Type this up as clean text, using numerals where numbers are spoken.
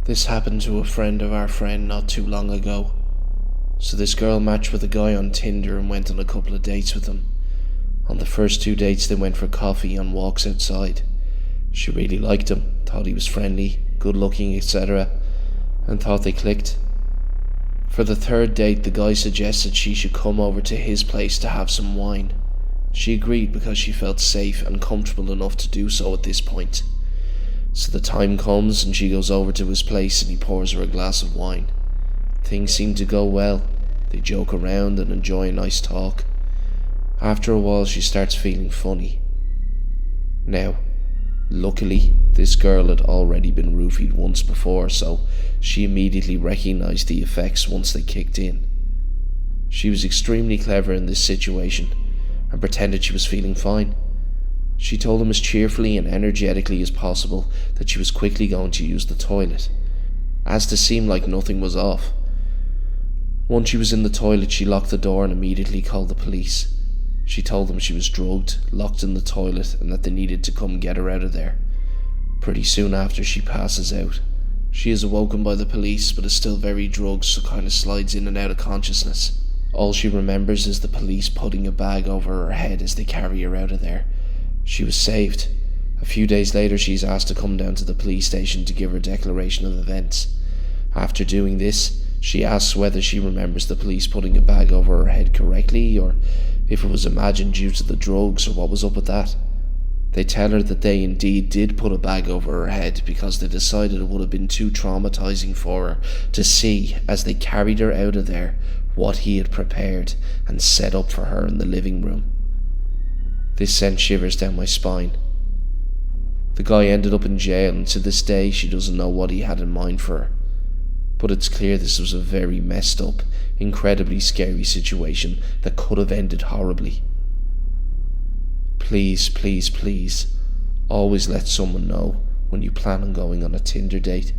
This happened to a friend of our friend not too long ago. So this girl matched with a guy on Tinder and went on a couple of dates with him. On the first 2 dates they went for coffee on walks outside. She really liked him, thought he was friendly, good looking, etc., and thought they clicked. For the third date the guy suggested she should come over to his place to have some wine. She agreed because she felt safe and comfortable enough to do so at this point. So the time comes and she goes over to his place and he pours her a glass of wine. Things seem to go well. They joke around and enjoy a nice talk. After a while she starts feeling funny. Now, luckily, this girl had already been roofied once before, so she immediately recognised the effects once they kicked in. She was extremely clever in this situation and pretended she was feeling fine. She told him as cheerfully and energetically as possible that she was quickly going to use the toilet, as to seem like nothing was off. Once she was in the toilet, she locked the door and immediately called the police. She told them she was drugged, locked in the toilet, and that they needed to come get her out of there. Pretty soon after, she passes out. She is awoken by the police, but is still very drugged, so kind of slides in and out of consciousness. All she remembers is the police putting a bag over her head as they carry her out of there. She was saved. A few days later, she is asked to come down to the police station to give her declaration of events. After doing this, she asks whether she remembers the police putting a bag over her head correctly, or if it was imagined due to the drugs, or what was up with that. They tell her that they indeed did put a bag over her head because they decided it would have been too traumatizing for her to see, as they carried her out of there, what he had prepared and set up for her in the living room. This sent shivers down my spine. The guy ended up in jail, and to this day she doesn't know what he had in mind for her. But it's clear this was a very messed up, incredibly scary situation that could have ended horribly. Please, please, please, always let someone know when you plan on going on a Tinder date.